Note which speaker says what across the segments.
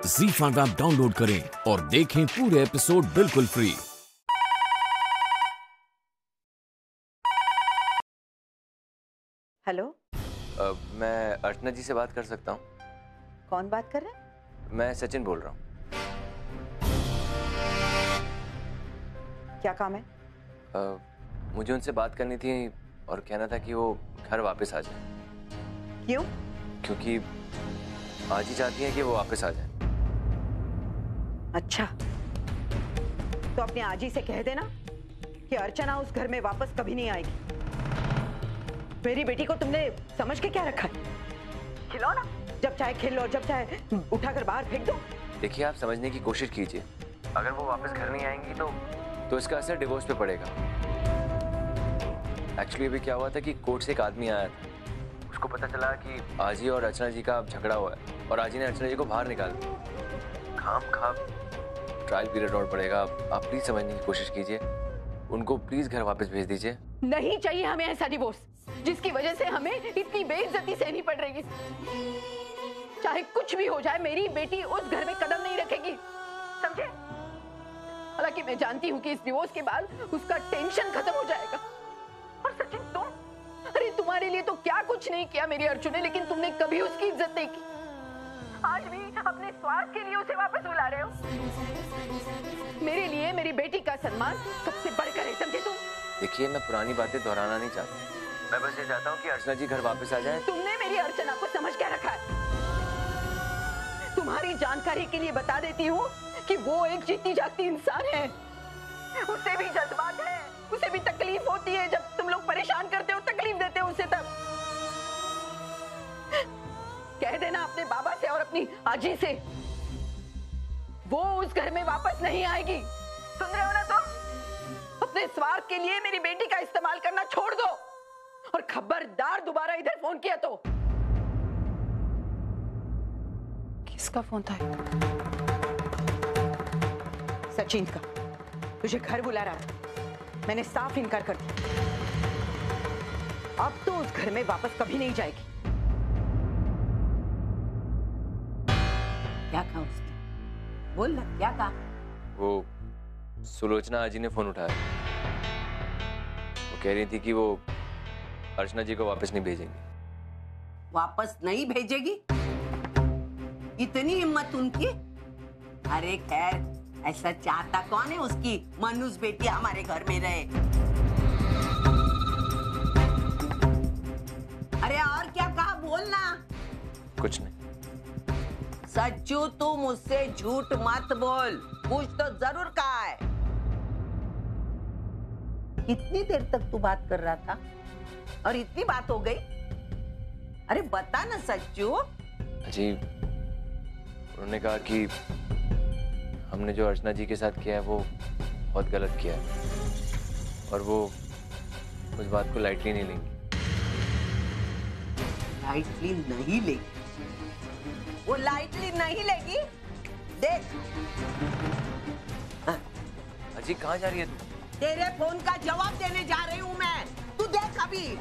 Speaker 1: ZEE5 app download करें और देखें पूरे एपिसोड बिल्कुल फ्री।
Speaker 2: हेलो,
Speaker 3: मैं अर्चना जी से बात कर सकता हूँ?
Speaker 2: कौन बात कर रहे हैं?
Speaker 3: मैं सचिन बोल रहा हूँ।
Speaker 2: क्या काम है?
Speaker 3: मुझे उनसे बात करनी थी और कहना था कि वो घर वापस आ जाए।
Speaker 2: क्यों?
Speaker 3: क्योंकि आज ही चाहती हैं कि वो वापस आ जाए।
Speaker 2: अच्छा, तो अपने आजी से कह देना कि अर्चना उस घर में वापस कभी नहीं आएगी। मेरी बेटी को तुमने समझ के क्या रखा है? खिलौना, जब चाहे खेल लो और जब चाहे उठाकर बाहर फेंक दो।
Speaker 3: देखिए, आप समझने की कोशिश कीजिए। अगर वो वापस घर नहीं आएंगी तो इसका असर डिवोर्स पे पड़ेगा। एक्चुअली अभी क्या हुआ था कि कोर्ट से एक आदमी आया था। उसको पता चला कि आजी और अर्चना जी का झगड़ा हुआ है और आजी ने अर्चना जी को बाहर निकाल दिया। खाम ट्रायल पीरियड और पड़ेगा। आप प्लीज समझने की कोशिश कीजिए। उनको प्लीज घर वापस भेज दीजिए।
Speaker 2: नहीं चाहिए हमें ऐसा डिवोर्स जिसकी वजह से हमें इतनी बेइज्जती सहनी पड़ रही है। चाहे कुछ भी हो जाए, मेरी बेटी उस घर में कदम नहीं रखेगी, समझे? हालांकि मैं जानती हूँ कि इस डिवोर्स के बाद उसका टेंशन खत्म हो जाएगा। और सचिन, तुम, अरे तुम्हारे लिए तो क्या कुछ नहीं किया मेरी अर्जुन ने, लेकिन तुमने कभी उसकी इज्जत नहीं की। आज भी अपने स्वार्थ के लिए उसे वापस बुला रहे हो। मेरे लिए मेरी बेटी का सम्मान सबसे बढ़कर है, समझे तुम?
Speaker 3: देखिए, मैं पुरानी बातें दोहराना नहीं चाहता। मैं बस ये चाहता हूँ कि अर्चना जी घर वापस आ जाए।
Speaker 2: तुमने मेरी अर्चना को समझ क्या रखा है? तुम्हारी जानकारी के लिए बता देती हूँ कि वो एक जीती जागती इंसान है। उसे भी जज्बात है, उसे भी तकलीफ होती है। जब तुम लोग परेशान करते हो, तकलीफ देते हो उसे, तब कह देना अपने बाबा से और अपनी आजी से, वो उस घर में वापस नहीं आएगी। सुन रहे हो ना तुम? अपने स्वार्थ के लिए मेरी बेटी का इस्तेमाल करना छोड़ दो और खबरदार दोबारा इधर फोन किया तो। किसका फोन था? सचिन का। तुझे घर बुला रहा है। मैंने साफ इनकार कर दिया। अब तो उस घर में वापस कभी नहीं जाएगी। क्या कहा उसने? बोल ना, क्या कहा?
Speaker 3: वो सुलोचना आजी ने फोन उठाया। वो कह रही थी कि वो अर्चना जी को वापस नहीं भेजेंगी।
Speaker 4: वापस नहीं भेजेगी? इतनी हिम्मत उनकी? अरे खैर, ऐसा चाहता कौन है उसकी मनुष्य बेटी हमारे घर में रहे? अरे और क्या कहा, बोलना।
Speaker 3: कुछ नहीं।
Speaker 4: सच्चू, तू मुझसे झूठ मत बोल। कुछ तो जरूर कहा है। कितनी देर तक तू बात कर रहा था और इतनी बात हो गई? अरे बता ना सच्चू।
Speaker 3: जी, उन्होंने कहा कि हमने जो अर्चना जी के साथ किया है वो बहुत गलत किया है और वो उस बात को लाइटली नहीं लेंगी।
Speaker 4: लाइटली नहीं लेगी? वो लाइटली नहीं लेगी? देख।
Speaker 3: अजी, कहाँ जा रही है तू?
Speaker 4: तेरे फोन का जवाब देने जा रही हूँ मैं। तू देख अभी।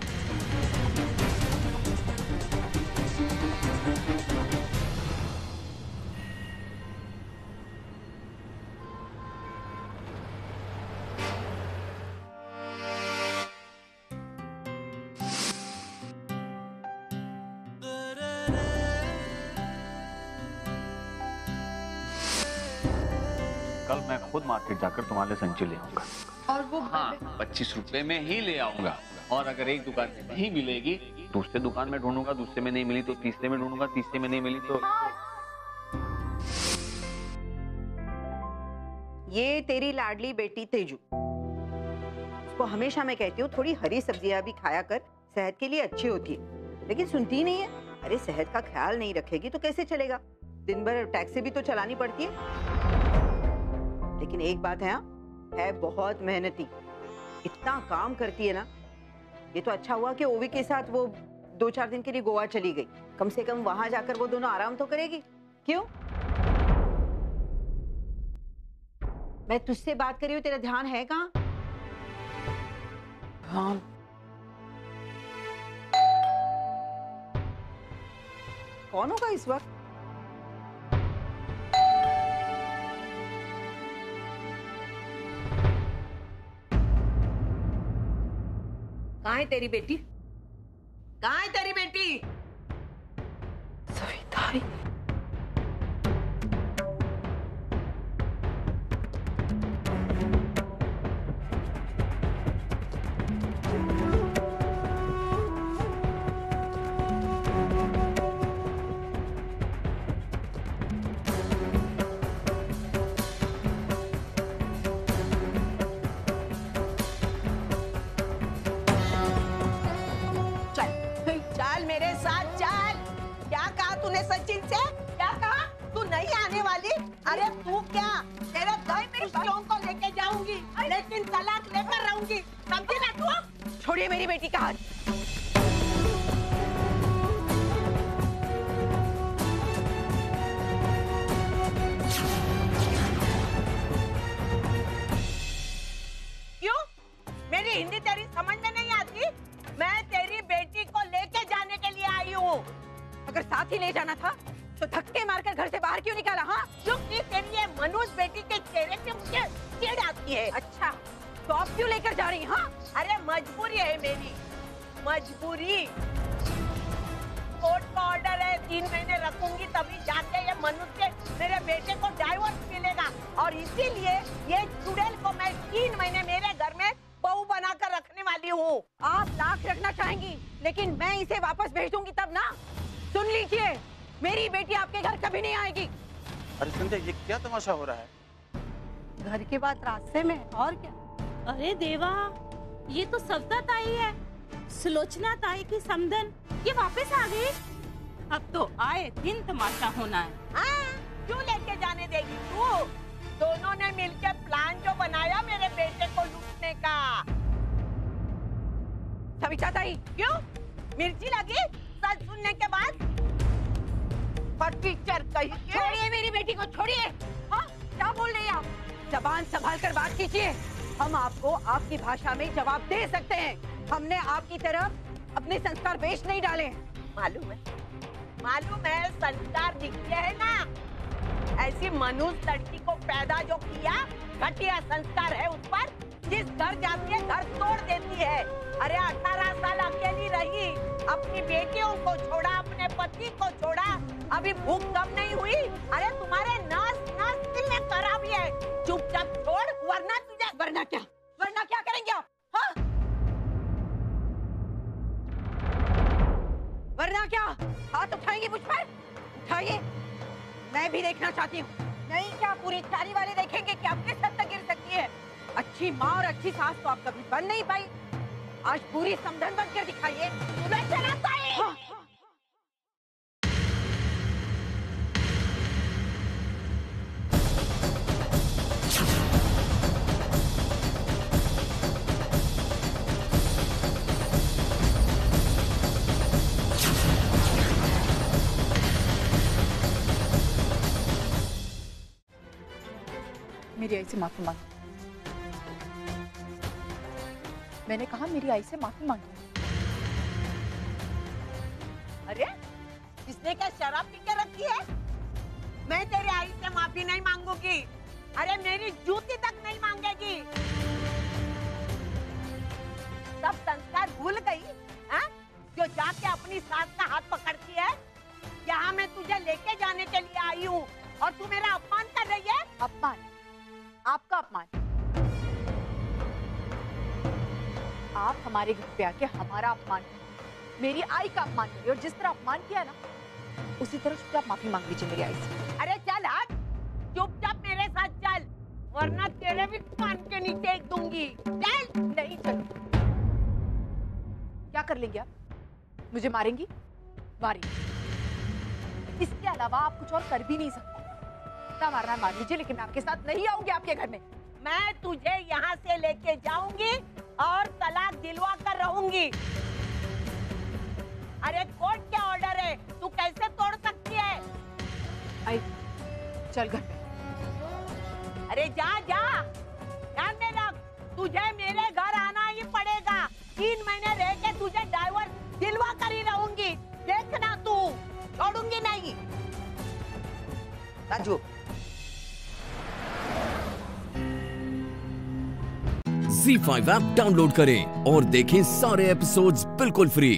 Speaker 5: कल मैं खुद मार्केट जाकर तुम्हारे लिए संची ले आऊंगा।
Speaker 6: और वो
Speaker 5: 25 रुपए में ही ले आऊंगा। और अगर एक दुकान में नहीं मिलेगी, दूसरे दुकान में ढूंढूंगा। दूसरे में नहीं मिली तो तीसरे में ढूंढूंगा। तीसरे में नहीं मिली तो
Speaker 2: ये तेरी लाडली बेटी तेजू, उसको हमेशा मैं कहती हूँ थोड़ी हरी सब्जियां भी खाया कर, सेहत के लिए अच्छी होती है, लेकिन सुनती नहीं है। अरे सेहत का ख्याल नहीं रखेगी तो कैसे चलेगा? दिन भर टैक्सी भी तो चलानी पड़ती है। लेकिन एक बात है, है बहुत मेहनती, इतना काम करती है ना। ये तो अच्छा हुआ कि ओवी के साथ वो 2-4 दिन के लिए गोवा चली गई। कम से कम वहां जाकर वो दोनों आराम तो करेगी। क्यों? मैं तुझसे बात कर रही हूँ, तेरा ध्यान है कहाँ? हाँ। कौन होगा इस वक्त?
Speaker 4: कहाँ है तेरी बेटी? कहाँ है तेरी बेटी?
Speaker 2: सविता ही।
Speaker 4: चल मेरे साथ चल। क्या कहा तूने सचिन से? क्या कहा? तू नहीं आने वाली? अरे तू क्या, तेरे दो बच्चों को लेके जाऊंगी, लेकिन तलाक लेकर रहूंगी, समझी ना तू?
Speaker 2: छोड़िए मेरी बेटी का हाथ।
Speaker 4: क्यों? मेरी हिंदी तेरी समझ में नहीं आती? मैं तेरी बेटी को लेके जाने के लिए आई हूँ।
Speaker 2: अगर साथ ही ले जाना था तो धक्के मारकर घर से बाहर क्यों निकाला? हाँ,
Speaker 4: क्योंकि तेरी ये मनुष्य बेटी के चेहरे पे मुझे चिढ़ आती है।
Speaker 2: अच्छा तो आप क्यों लेकर जा रही हैं? हाँ,
Speaker 4: अरे मजबूरी है मेरी, मजबूरी। कोर्ट का ऑर्डर है, 3 महीने रखूंगी तभी जाके ये मनुष्य मेरे बेटे को डाइवोर्स मिलेगा, और इसीलिए ये चुड़ैल को मैं 3 महीने मेरे घर में बहू बनाकर रखने वाली हूँ।
Speaker 2: आप लाख रखना चाहेंगी लेकिन मैं इसे वापस भेज दूंगी तब ना। सुन लीजिए, मेरी बेटी आपके घर कभी नहीं आएगी।
Speaker 6: अरे संजय, ये क्या तमाशा हो रहा है?
Speaker 2: घर के बाद रास्ते में, और क्या?
Speaker 7: अरे देवा, ये तो सविता ताई है, सुलोचना ताई की समधन। ये वापस आ गई। अब तो आए दिन तमाशा होना है।
Speaker 4: हाँ, क्यों लेके जाने देगी तू? दोनों ने मिलकर प्लान जो बनाया मेरे बेटे को लूटने का।
Speaker 2: सविता ताई,
Speaker 4: क्यों? मिर्ची लगी सच सुनने के बाद? फटीचर कहीं के।
Speaker 2: छोड़िए मेरी बेटी को, छोड़िए। हाँ, क्या बोल रही हैं आप? जबान संभाल कर बात कीजिए। हम आपको आपकी भाषा में जवाब दे सकते हैं। हमने आपकी तरफ अपने संस्कार बेच नहीं डाले।
Speaker 4: मालूम है संस्कार दिखते है ना। ऐसी मनुष्य लड़की को पैदा जो किया, घटिया संस्कार है उस पर। जिस घर जाती है घर तोड़ देती है। अरे 18 साल अकेली रही, अपनी बेटियों को छोड़ा, अपने पति को छोड़ा, अभी भूख कम नहीं हुई? अरे तुम्हारे नस नस दिल में खराबी है। चुपचाप छोड़, वरना
Speaker 2: क्या करेंगे आप? हाँ? वरना क्या? हाथ उठाएंगे मुझ पर? उठाइए, मैं भी देखना चाहती हूँ। नहीं क्या पूरी चारी वाले देखेंगे कि आपके सर तक गिर सकती है? अच्छी माँ और अच्छी सास तो आप कभी बन नहीं पाई, आज पूरी समधन बनकर दिखाइए। हाँ।
Speaker 8: मेरी आई से माफी मांग। मैंने कहा मेरी आई से माफी मांगी।
Speaker 4: अरे इसने क्या शराब पी के रखी है? मैं तेरी आई से माफी नहीं मांगूंगी। अरे मेरी जूती तक नहीं मांगेगी। सब संस्कार भूल गई है जो जाके अपनी सास का हाथ पकड़ती है। यहाँ मैं तुझे लेके जाने के लिए आई हूँ और तू मेरा अपमान कर रही है।
Speaker 8: अपमान? आपका अपमान? आप हमारे घर पे आके हमारा अपमान, मेरी आई का अपमान करिए, और जिस तरह अपमान किया ना उसी तरह से आप माफी मांग लीजिए मेरी आई से।
Speaker 4: अरे चल हट, चुपचाप मेरे साथ चल, वरना तेरे भी कान के नीचे एक दूंगी। चल।
Speaker 8: नहीं चल। क्या कर लेंगे आप? मुझे मारेंगी? मारेंगी। इसके अलावा आप कुछ और कर भी नहीं सकते। इतना मारना मार लीजिए, लेकिन मैं आपके साथ नहीं आऊंगी आपके घर में।
Speaker 4: मैं तुझे यहाँ से लेके जाऊंगी और तलाक दिलवा कर रहूंगी। अरे कोर्ट क्या ऑर्डर है, तू कैसे तोड़ सकती है?
Speaker 8: आई चल घर पे।
Speaker 4: अरे जा जा, ध्यान में रख, तुझे मेरे घर आना ही पड़ेगा। 3 महीने रह के तुझे डाइवोर्स दिलवा कर ही रहूंगी। देखना तू, छोड़ूंगी नहीं।
Speaker 6: राजू,
Speaker 1: ZEE5 ऐप डाउनलोड करें और देखें सारे एपिसोड्स बिल्कुल फ्री।